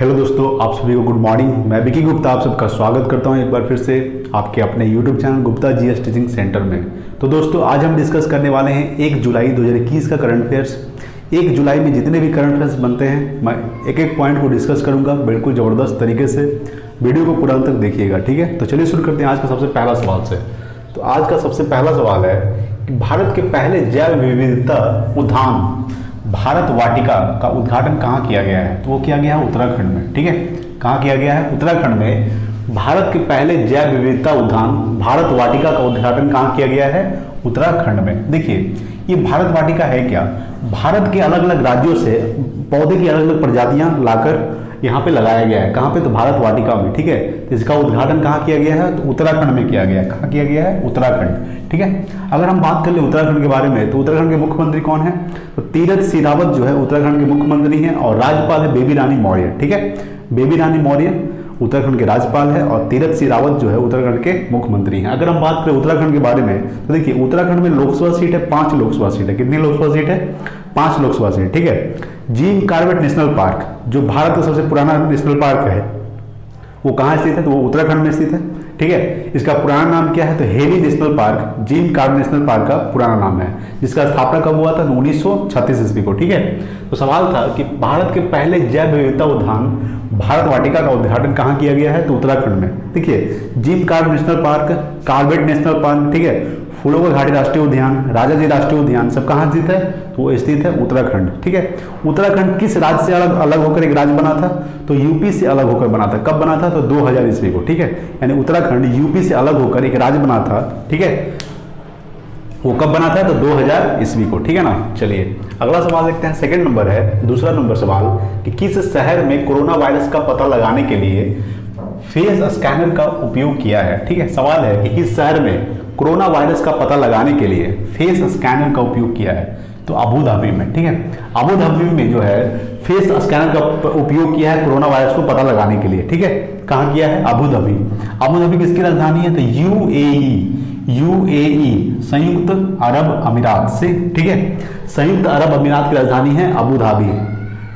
Hello दोस्तों, आप सभी को गुड मॉर्निंग। मैं विकी गुप्ता आप सबका स्वागत करता हूं एक बार फिर से आपके अपने YouTube channel Gupta GS teaching centre में। तो दोस्तों, आज हम डिस्कस करने वाले हैं 1 जुलाई 2021 का करंट अफेयर्स। 1 जुलाई में जितने भी करंट अफेयर्स बनते हैं मैं एक एक पॉइंट को डिस्कस करूंगा बिल्कुल ज़बरदस्त तरीके से। वीडियो को पूरा तक देखिएगा, ठीक है। तो चलिए शुरू करते हैं आज का सबसे पहला सवाल से। तो आज का सबसे पहला सवाल है कि भारत के पहले जैव विविधता उद्यान भारत वाटिका का उद्घाटन कहाँ किया गया है? तो वो किया गया है उत्तराखंड में, ठीक है। कहाँ किया गया है? उत्तराखंड में। भारत के पहले जैव विविधता उद्यान भारत वाटिका का उद्घाटन कहाँ किया गया है? उत्तराखंड में। देखिए, ये भारत वाटिका है क्या? भारत के अलग अलग राज्यों से पौधे की अलग अलग प्रजातियां लाकर यहाँ पे लगाया गया है। कहाँ पे? तो भारत वाटिका में, ठीक है। तो इसका उद्घाटन कहाँ किया गया है? तो उत्तराखंड में किया गया है। कहाँ किया गया है? उत्तराखंड, ठीक है। अगर हम बात कर ले उत्तराखंड के बारे में, तो उत्तराखंड के मुख्यमंत्री कौन है? तो तीरथ सिंह रावत जो है उत्तराखंड के मुख्यमंत्री हैं, और राज्यपाल है बेबी रानी मौर्य, ठीक है। बेबी रानी मौर्य उत्तराखंड के राज्यपाल है, और तीरथ सिंह रावत जो है उत्तराखंड के मुख्यमंत्री हैं। अगर हम बात करें उत्तराखंड के बारे में, तो देखिए उत्तराखंड में लोकसभा सीट है 5 लोकसभा सीट है। कितनी लोकसभा सीट है? 5 लोकसभा सीट, ठीक है। जिम कॉर्बेट नेशनल पार्क जो भारत का सबसे पुराना नेशनल पार्क है, वो कहाँ स्थित है? तो वो उत्तराखंड में स्थित है, ठीक है। इसका पुराना नाम क्या है? तो heli national park, Jim Corbett national park का पुराना नाम है, जिसका स्थापना कब हुआ था? 1936 ईस्वी को, ठीक है। तो सवाल था कि भारत के पहले जैव विविधता उद्यान भारत वाटिका का उद्घाटन कहाँ किया गया है? तो उत्तराखंड में। देखिए, Jim Corbett national park, Corbett national park, ठीक है, फूलों का घाटी राष्ट्रीय उद्यान, राजा जी राष्ट्रीय उद्यान, सब कहाँ स्थित है? तो वो स्थित है उत्तराखंड, ठीक है। उत्तराखंड किस राज्य से अलग अलग होकर एक राज्य बना था? तो यूपी से अलग होकर बना था। कब बना था? तो 2000 ईस्वी को, ठीक है। यानी उत्तराखंड यूपी से अलग होकर एक राज्य बना था, ठीक है। वो कब बना था? तो 2000 ईस्वी को, ठीक है ना। चलिए अगला सवाल देखते हैं। सेकंड नंबर है, दूसरा नंबर सवाल कि किस शहर में कोरोना वायरस का पता लगाने के लिए फेस स्कैनर का उपयोग किया है? ठीक है। सवाल है कि किस शहर में कोरोना वायरस का पता लगाने के लिए फेस स्कैनर का उपयोग किया है? तो अबू धाबी में, ठीक है। अबू धाबी में जो है फेस स्कैनर का उपयोग किया है कोरोना वायरस को पता लगाने के लिए, ठीक है। कहाँ किया है? Abu Dhabi. अबू धाबी किसकी राजधानी है? तो यूएई संयुक्त अरब अमीरात से, ठीक है। संयुक्त अरब अमीरात की राजधानी है अबू धाबी,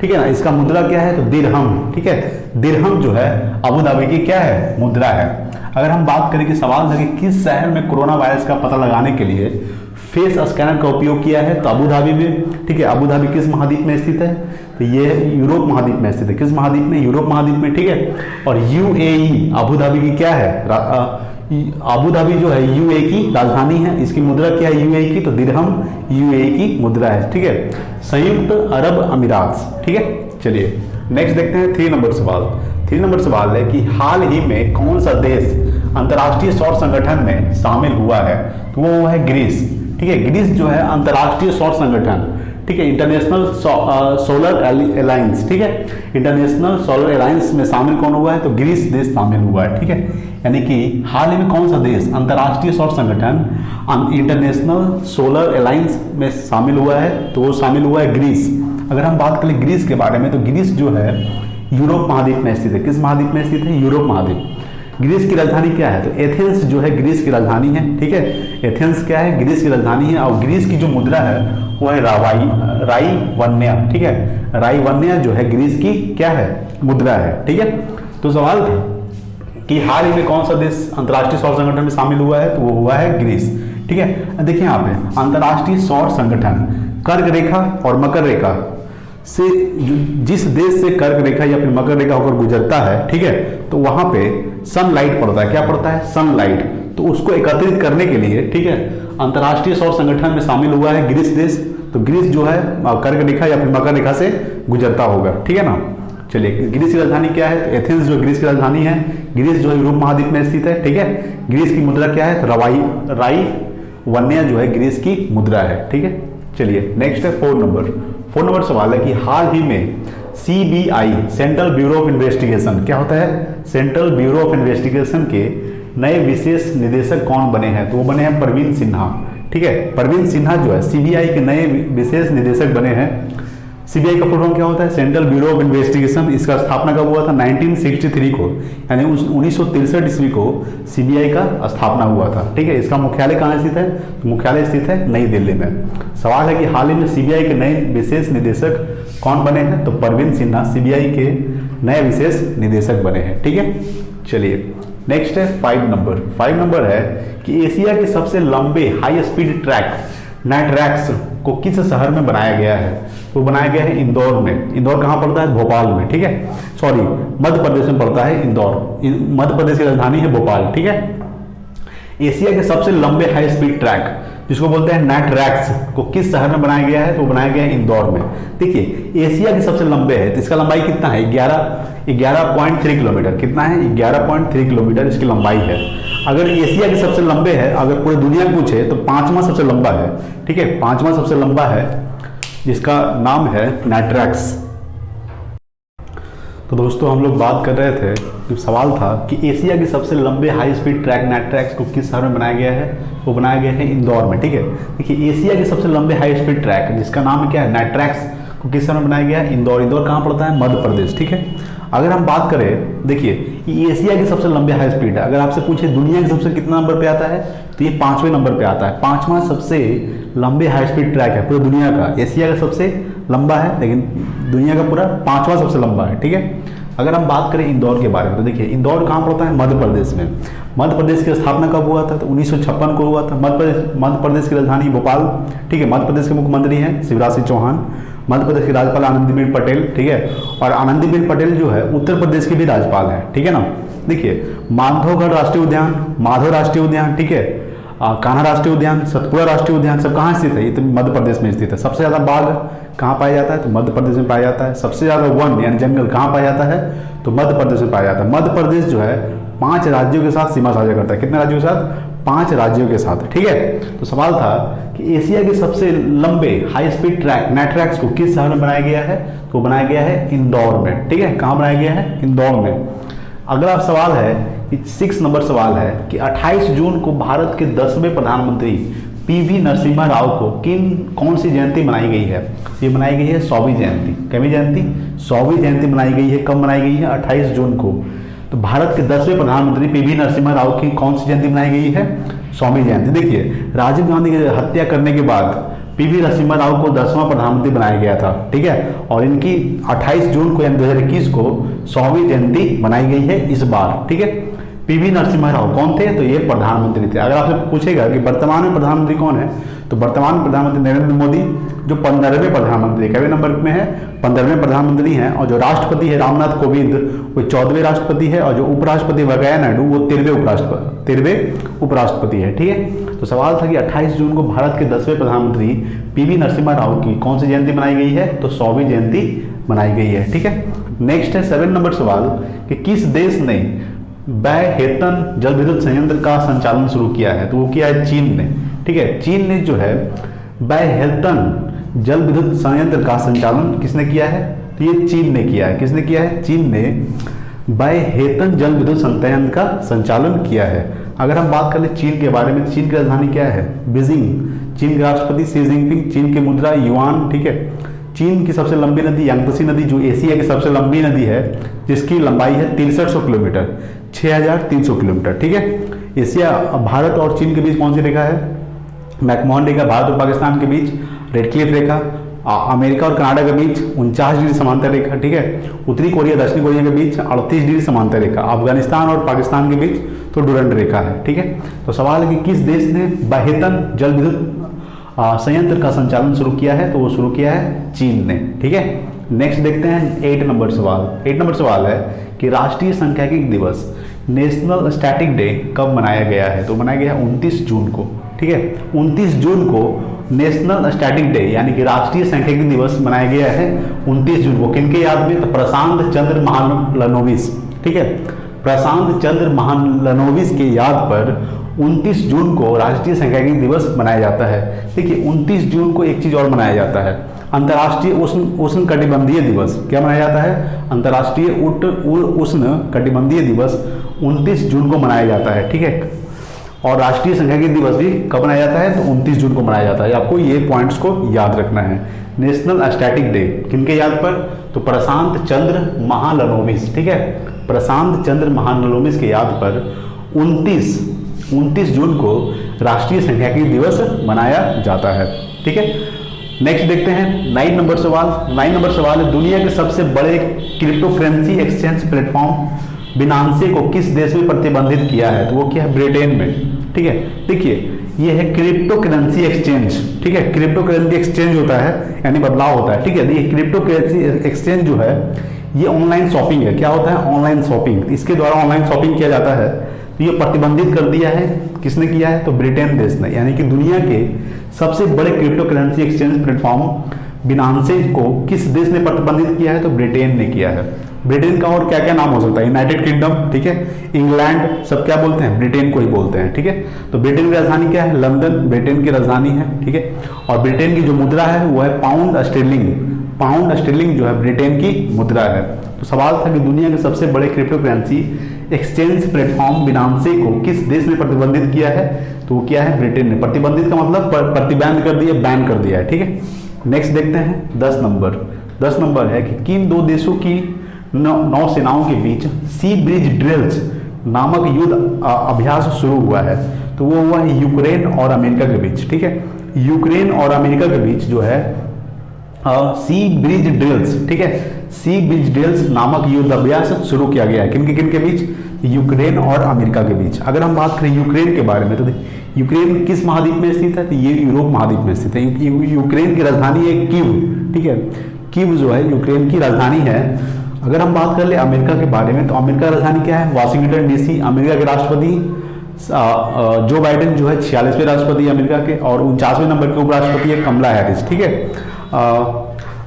ठीक है ना। इसका मुद्रा क्या है? तो दिरहम, ठीक है। दिरहम जो है अबू धाबी की क्या है? मुद्रा है। अगर हम बात करें कि सवाल था कि किस शहर में कोरोना वायरस का पता लगाने के लिए फेस स्कैनर का उपयोग किया है? तो अबू धाबी में, ठीक है। अबू धाबी किस महाद्वीप में स्थित है? तो ये यूरोप महाद्वीप में स्थित है। किस महाद्वीप में? यूरोप महाद्वीप में, ठीक है। और यूएई अबू धाबी की क्या है? अबू धाबी जो है यूएई की राजधानी है। इसकी मुद्रा क्या है? यूएई की, तो दिरहम यूएई की मुद्रा है, ठीक है। संयुक्त अरब अमीरात, ठीक है। चलिए नेक्स्ट देखते हैं 3 नंबर सवाल। 3 नंबर सवाल है कि हाल ही में कौन सा देश अंतर्राष्ट्रीय सौर संगठन में शामिल हुआ है? तो वो है ग्रीस, ठीक है। ग्रीस जो है अंतर्राष्ट्रीय सौर संगठन, ठीक है, इंटरनेशनल सोलर अलायंस, ठीक है। इंटरनेशनल सोलर अलायंस में शामिल कौन हुआ है? तो ग्रीस देश शामिल हुआ है, ठीक है। यानी कि हाल ही में कौन सा देश अंतर्राष्ट्रीय सौर संगठन इंटरनेशनल सोलर अलायंस में शामिल हुआ है? तो वो शामिल हुआ है ग्रीस। अगर हम बात करें ग्रीस के बारे में, तो ग्रीस जो है यूरोप महाद्वीप में स्थित है। किस महाद्वीप में स्थित है? यूरोप महाद्वीप। ग्रीस की राजधानी क्या है? तो एथेंस जो है ग्रीस की राजधानी है, ठीक है। एथेंस क्या है? ग्रीस की राजधानी है। और ग्रीस की जो मुद्रा है वो है राई वन्या, ठीक है। राई वन्या जो है ग्रीस की क्या है? मुद्रा है, ठीक है। तो सवाल था कि हाल ही में कौन सा देश अंतर्राष्ट्रीय सौर संगठन में शामिल हुआ है? तो वो हुआ है ग्रीस, ठीक है। देखिए यहाँ पे अंतर्राष्ट्रीय सौर संगठन कर्क रेखा और मकर रेखा से जिस देश से कर्क रेखा या फिर मकर रेखा होकर गुजरता है, ठीक है, तो वहां पे सनलाइट पड़ता है। क्या पड़ता है? सनलाइट। तो उसको एकत्रित करने के लिए, ठीक है, अंतर्राष्ट्रीय सौर संगठन में शामिल हुआ है ग्रीस देश। तो ग्रीस जो है कर्क रेखा या फिर मकर रेखा से गुजरता होगा, ठीक है ना। चलिए ग्रीस की राजधानी क्या है? तो एथेंस जो ग्रीस की राजधानी है। ग्रीस जो है यूरोप महाद्वीप में स्थित है, ठीक है। ग्रीस की मुद्रा क्या है? तो राई वन्या जो है ग्रीस की मुद्रा है, ठीक है। चलिए नेक्स्ट है 4 नंबर सवाल है कि हाल ही में CBI central bureau of investigation, क्या होता है? सेंट्रल ब्यूरो ऑफ इन्वेस्टिगेशन के नए विशेष निदेशक कौन बने हैं? तो वो बने हैं प्रवीण सिन्हा, ठीक है। प्रवीण सिन्हा जो है सीबीआई के नए विशेष निदेशक बने हैं। सीबीआई का फुल फॉर्म क्या होता है? Central bureau of investigation. इसका स्थापना कब हुआ था? 1963 को, यानी 1963 ईस्वी को सीबीआई का स्थापना हुआ था। ठीक है, इसका मुख्यालय कहाँ स्थित है? तो मुख्यालय स्थित है नई दिल्ली में। सवाल है कि हाल ही में सीबीआई के नए विशेष निदेशक कौन बने हैं? तो परवीन सिन्हा सीबीआई के नए विशेष निदेशक बने हैं। ठीक है, चलिए नेक्स्ट है 5 नंबर है कि एशिया के सबसे लंबे हाई स्पीड ट्रैक नाइट्रैक्स को किस शहर में बनाया गया है? तो बनाया गया है इंदौर में। इंदौर कहाँ पड़ता है? भोपाल में। ठीक है, सॉरी, मध्य प्रदेश में पड़ता है इंदौर। मध्य प्रदेश की राजधानी है भोपाल। ठीक है, एशिया के सबसे लंबे हाई स्पीड ट्रैक जिसको बोलते हैं नाइट्रैक्स को किस शहर में बनाया गया है? तो बनाया गया है इंदौर में। देखिए, एशिया के सबसे लंबे है तो इसका लंबाई कितना है? 11.3 किलोमीटर। कितना है? 11.3 किलोमीटर इसकी लंबाई है। अगर एशिया के सबसे लंबे है, अगर पूरी दुनिया पूछे तो 5वां सबसे लंबा है। ठीक है, 5वां सबसे लंबा है जिसका नाम है नाइट्रैक्स। तो दोस्तों हम लोग बात कर रहे थे, जो सवाल था कि एशिया के सबसे लंबे हाई स्पीड ट्रैक नाइट्रैक्स को किस शहर में बनाया गया है? वो बनाया गया है इंदौर में। ठीक है, देखिए एशिया के सबसे लंबे हाई स्पीड ट्रैक जिसका नाम क्या है? नाइट्रैक्स को किस शहर में बनाया गया है? इंदौर। इंदौर कहाँ पड़ता है? मध्य प्रदेश। ठीक है, अगर हम बात करें, देखिए एशिया के सबसे लंबे हाई स्पीड है। अगर आपसे पूछे दुनिया के सबसे कितना नंबर पे आता है, तो ये 5वें नंबर पे आता है। 5वां सबसे लंबे हाई स्पीड ट्रैक है पूरी दुनिया का। एशिया का सबसे लंबा है, लेकिन दुनिया का पूरा 5वां सबसे लंबा है। ठीक है, अगर हम बात करें इंदौर के बारे में, तो देखिए इंदौर कहाँ पड़ता है? मध्य प्रदेश में। मध्य प्रदेश की स्थापना कब हुआ था? तो 1956 को हुआ था। मध्य प्रदेश की राजधानी भोपाल। ठीक है, मध्य प्रदेश के मुख्यमंत्री हैं शिवराज सिंह चौहान। मध्य प्रदेश के राज्यपाल आनंदीबेन पटेल। ठीक है, और आनंदीबेन पटेल जो है उत्तर प्रदेश के भी राज्यपाल हैं। ठीक है ना। देखिए, माधवगढ़ राष्ट्रीय उद्यान, माधव राष्ट्रीय उद्यान, ठीक है, कान्हा राष्ट्रीय उद्यान, सतपुड़ा राष्ट्रीय उद्यान, सब कहाँ स्थित है? ये तो मध्य प्रदेश में स्थित है। सबसे ज़्यादा बाघ कहाँ पाया जाता है? तो मध्य प्रदेश में पाया जाता है। सबसे ज़्यादा वन यानी जंगल कहाँ पाया जाता है? तो मध्य प्रदेश में पाया जाता है। मध्य प्रदेश जो है 5 राज्यों के साथ सीमा साझा करता है। कितने राज्यों के साथ? 5 राज्यों के साथ। ठीक है, तो सवाल था कि एशिया के सबसे लंबे हाई स्पीड ट्रैक नाइट्रैक्स को किस शहर में बनाया गया है? तो बनाया गया है इंदौर में। ठीक है, कहाँ बनाया गया है? इंदौर में। अगला सवाल है कि 6 नंबर सवाल है कि 28 जून को भारत के 10वें प्रधानमंत्री पीवी नरसिम्हा राव को कौन सी जयंती मनाई गई है? ये मनाई गई है 100वीं जयंती। कौन जयंती? 100वीं जयंती मनाई गई है। कब मनाई गई है? 28 जून को। तो भारत के 10वें प्रधानमंत्री पीवी नरसिम्हा राव की कौन सी जयंती मनाई गई है? 100वीं जयंती। देखिए, राजीव गांधी की हत्या करने के बाद पीवी नरसिम्हा राव को 10वां प्रधानमंत्री बनाया गया था। ठीक है, और इनकी 28 जून को यानी 2021 को 100वीं जयंती मनाई गई है इस बार। ठीक है, पीवी नरसिम्हा राव कौन थे? तो ये प्रधानमंत्री थे। अगर आपसे पूछेगा कि वर्तमान में प्रधानमंत्री कौन है, तो वर्तमान प्रधानमंत्री नरेंद्र मोदी जो 15वें प्रधानमंत्री, कवे नंबर में है? 15वें प्रधानमंत्री हैं। और जो राष्ट्रपति है रामनाथ कोविंद वो 14वें राष्ट्रपति है। और जो उपराष्ट्रपति वेंकैया नायडू वो 13वें उपराष्ट्रपति है। ठीक है, तो सवाल था कि 28 जून को भारत के 10वें प्रधानमंत्री पीवी नरसिम्हा राव की कौन सी जयंती मनाई गई है? तो 100वीं जयंती मनाई गई है। ठीक है, नेक्स्ट है 7 नंबर सवाल कि किस देश ने बैहेतन जल विद्युत संयंत्र का संचालन शुरू किया है? तो वो किया है चीन ने। ठीक है, चीन ने जो है बैहेतन जल विद्युत संयंत्र का संचालन किसने किया है? तो ये चीन ने किया है। किसने किया है? चीन ने बैहेतन जल विद्युत संयंत्र का संचालन किया है। अगर हम बात कर ले चीन के बारे में, चीन की राजधानी क्या है? बीजिंग। चीन के राष्ट्रपति शी जिनपिंग, चीन की मुद्रा युआन। ठीक है, चीन की सबसे लंबी नदी यांगत्से नदी जो एशिया की सबसे लंबी नदी है, जिसकी लंबाई है 6300 किलोमीटर, 6300 किलोमीटर। ठीक है, एशिया भारत और चीन के बीच कौन सी रेखा है? मैकमोहन रेखा। भारत और पाकिस्तान के बीच रेड क्लिफ रेखा। अमेरिका और कनाडा के बीच 49 डिग्री समांतर रेखा। ठीक है, उत्तरी कोरिया दक्षिण कोरिया के बीच 38 डिग्री समांतर रेखा। अफगानिस्तान और पाकिस्तान के बीच तो डुरंड रेखा है। ठीक है, तो सवाल है कि किस देश ने बैहेतन जल विद्युत संयंत्र का संचालन शुरू किया है? तो वो शुरू किया है चीन ने। ठीक है, नेक्स्ट देखते हैं 8 नंबर सवाल। 8 नंबर सवाल है कि राष्ट्रीय सांख्यिकी दिवस नेशनल स्टैटिक डे कब मनाया गया है? तो मनाया गया 29 जून को। ठीक है, 29 जून को नेशनल स्टैटिक डे यानी कि राष्ट्रीय सांख्यिकी दिवस मनाया गया है 29 जून को। किनके याद में? तो प्रशांत चंद्र महालनोबिस। ठीक है, प्रशांत चंद्र महालनोबिस के याद पर 29 जून को राष्ट्रीय सांख्यिकी दिवस मनाया जाता है। देखिए, 29 जून को एक चीज और मनाया जाता है, अंतर्राष्ट्रीय उष्ण कटिबंधीय दिवस। क्या मनाया जाता है? अंतर्राष्ट्रीय उष्ण कटिबंधीय दिवस 29 जून को मनाया जाता है। ठीक है, और राष्ट्रीय सांख्यिकी दिवस भी कब मनाया जाता है? तो 29 जून को मनाया जाता है। आपको ये पॉइंट्स को याद रखना है। नेशनल स्टैटिक डे किनके याद पर? तो प्रशांत चंद्र महालनोबिस, ठीक है, प्रशांत चंद्र महालनोबिस के याद पर 29 जून को राष्ट्रीय सांख्यिकी दिवस मनाया जाता है, ठीक है। नेक्स्ट देखते हैं 9 नंबर सवाल। 9 नंबर सवाल है, दुनिया के सबसे बड़े क्रिप्टो करेंसी एक्सचेंज प्लेटफॉर्म बिनांसे को किस देश में प्रतिबंधित किया है? तो वो क्या है? ब्रिटेन में, ठीक है। देखिए ये है क्रिप्टो करेंसी एक्सचेंज, ठीक है। क्रिप्टो करेंसी एक्सचेंज होता है यानी बदलाव होता है, ठीक है। देखिए क्रिप्टो करेंसी एक्सचेंज जो है ये ऑनलाइन शॉपिंग है। क्या होता है? Online shopping. इसके द्वारा ऑनलाइन शॉपिंग किया जाता है। तो ये प्रतिबंधित कर दिया है, किसने किया है? तो ब्रिटेन देश ने, यानी कि दुनिया के सबसे बड़े क्रिप्टो करेंसी एक्सचेंज प्लेटफॉर्म बिनांसे को किस देश ने प्रतिबंधित किया है? तो ब्रिटेन ने किया है। ब्रिटेन का और क्या क्या नाम हो सकता है? यूनाइटेड किंगडम, ठीक है, इंग्लैंड, सब क्या बोलते हैं? ब्रिटेन को ही बोलते हैं, ठीक है। तो ब्रिटेन की राजधानी क्या है? लंदन ब्रिटेन की राजधानी है, ठीक है। और ब्रिटेन की जो मुद्रा है वो है पाउंड स्टर्लिंग। पाउंड स्टर्लिंग जो है ब्रिटेन की मुद्रा है। तो सवाल था कि दुनिया के सबसे बड़े क्रिप्टो करेंसी एक्सचेंज प्लेटफॉर्म बिनांसे को किस देश ने प्रतिबंधित किया है? तो वो क्या है? ब्रिटेन ने। प्रतिबंधित का मतलब प्रतिबंध कर दिया, बैन कर दिया है, ठीक है। नेक्स्ट देखते हैं 10 नंबर। 10 नंबर है कि किन दो देशों की नौसेनाओं के बीच सी ब्रिज ड्रिल्स नामक युद्ध अभ्यास शुरू हुआ है? तो वो हुआ है यूक्रेन और अमेरिका के बीच, ठीक है। यूक्रेन और अमेरिका के बीच जो है सी ब्रिज ड्रिल्स, ठीक है, सी ब्रिज ड्रिल्स नामक युद्ध अभ्यास शुरू किया गया है। किन के बीच? यूक्रेन और अमेरिका के बीच। अगर हम बात करें यूक्रेन के बारे में तो यूक्रेन किस महाद्वीप में स्थित है? तो ये यूरोप महाद्वीप में स्थित है। यूक्रेन की राजधानी है कीव, ठीक है। कीव जो है यूक्रेन की राजधानी है। अगर हम बात कर ले अमेरिका के बारे में तो अमेरिका की राजधानी क्या है? Washington DC. अमेरिका के राष्ट्रपति जो बाइडेन जो है 46वें राष्ट्रपति अमेरिका के, और 49वें नंबर के उपराष्ट्रपति है कमला हैरिस, ठीक है।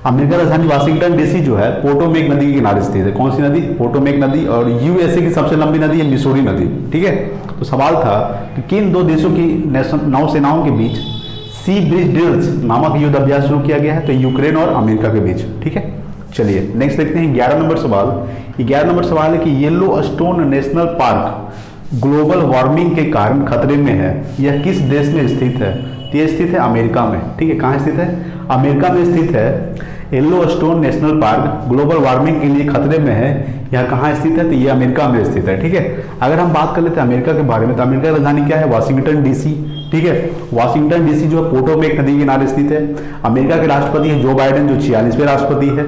अमेरिका राजधानी वाशिंगटन डीसी जो है पोटोमेक नदी के किनारे स्थित है। कौन सी नदी? पोटोमेक नदी। और यूएसए की सबसे लंबी नदी है मिसूरी नदी, ठीक है। तो सवाल था कि किन दो देशों की नौसेनाओं के बीच सी ब्रिज ड्रिल्स नामक युद्ध अभ्यास शुरू किया गया है? तो यूक्रेन और अमेरिका के बीच, ठीक है। चलिए नेक्स्ट देखते हैं 11 नंबर सवाल। 11 नंबर सवाल है कि yellow stone national park global warming के कारण खतरे में है, यह किस देश में स्थित है? तो यह स्थित है अमेरिका में, ठीक है। कहाँ स्थित है? अमेरिका में स्थित है। Yellow stone national park global warming के लिए खतरे में है। यह कहाँ स्थित है? तो ये अमेरिका में स्थित है, ठीक है। अगर हम बात कर लेते हैं अमेरिका के बारे में तो अमेरिका की राजधानी क्या है? वाशिंगटन डीसी, ठीक है। वाशिंगटन डीसी जो है पोटोमेक नदी के किनारे स्थित है। अमेरिका के राष्ट्रपति है जो बाइडेन जो 46वें राष्ट्रपति है,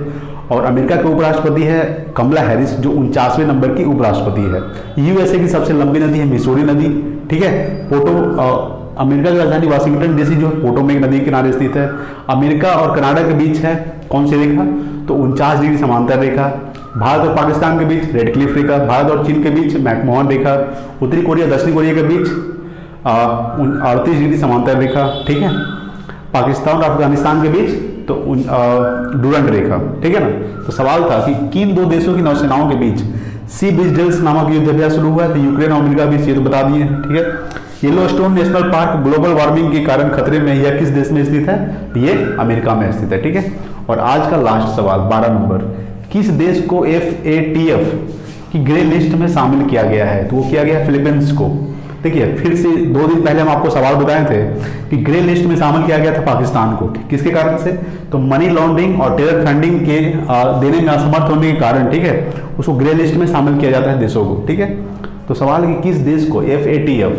और अमेरिका के उपराष्ट्रपति है कमला हैरिस जो 49वें नंबर की उपराष्ट्रपति है। यूएसए की सबसे लंबी नदी है मिसूरी नदी, ठीक है। अमेरिका की राजधानी वाशिंगटन डीसी जो है पोटोमेक नदी के किनारे स्थित है। अमेरिका और कनाडा के बीच है कौन सी रेखा? तो 49 डिग्री समांतर रेखा। भारत और पाकिस्तान के बीच रेड क्लिफ रेखा। भारत और चीन के बीच मैकमोहन रेखा। उत्तरी कोरिया दक्षिण कोरिया के बीच 38 डिग्री समांतर रेखा, ठीक है। पाकिस्तान और अफगानिस्तान के बीच तो डूरंट रेखा, ठीक है ना। तो सवाल था कि किन दो देशों की नौसेनाओं के बीच सी ब्रिज ड्रिल्स नामक युद्ध अभ्यास शुरू हुआ है? तो यूक्रेन और अमेरिका के बीच, ये तो बता दिए, ठीक है। Yellow stone national park global warming के कारण खतरे में, यह किस देश में स्थित है? ये अमेरिका में स्थित है, ठीक है। और आज का लास्ट सवाल 12 नंबर, किस देश को FATF की ग्रे लिस्ट में शामिल किया गया है? तो वो किया गया फिलीपींस को। देखिए फिर से 2 दिन पहले हम आपको सवाल बताए थे कि ग्रे लिस्ट में शामिल किया गया था पाकिस्तान को, किसके कारण से? तो मनी लॉन्ड्रिंग और टेरर फंडिंग के देने में असमर्थ होने के कारण, ठीक है, उसको ग्रे लिस्ट में शामिल किया जाता है देशों को, ठीक है। तो सवाल है कि किस देश को FATF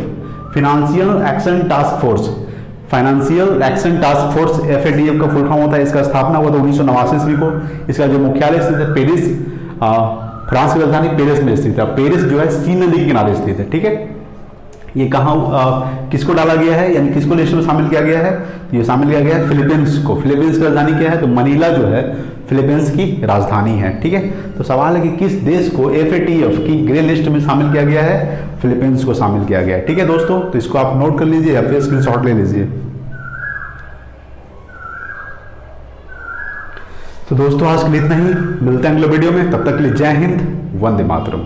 financial action task force, financial action task force FATF का फुल फॉर्म होता है। इसका स्थापना हुआ था 1989 ईस्वी को। इसका जो मुख्यालय स्थित है पेरिस, फ्रांस की राजधानी पेरिस में स्थित है। पेरिस जो है सी नदी के किनारे स्थित है, ठीक है। ये कहाँ किसको डाला गया है, यानी किसको लिस्ट में शामिल किया गया है? ये शामिल किया गया है फिलीपींस को। फिलीपींस की राजधानी क्या है? तो मनीला जो है फिलीपींस की राजधानी है, ठीक है। तो सवाल है कि किस देश को FATF की ग्रे लिस्ट में शामिल किया गया है? फिलीपींस को शामिल किया गया है, ठीक है दोस्तों। तो इसको आप नोट कर लीजिए या फिर स्क्रीनशॉट ले लीजिए। तो दोस्तों आज के लिए इतना ही, मिलते हैं अगले वीडियो में, तब तक के लिए जय हिंद, वंदे मातरम।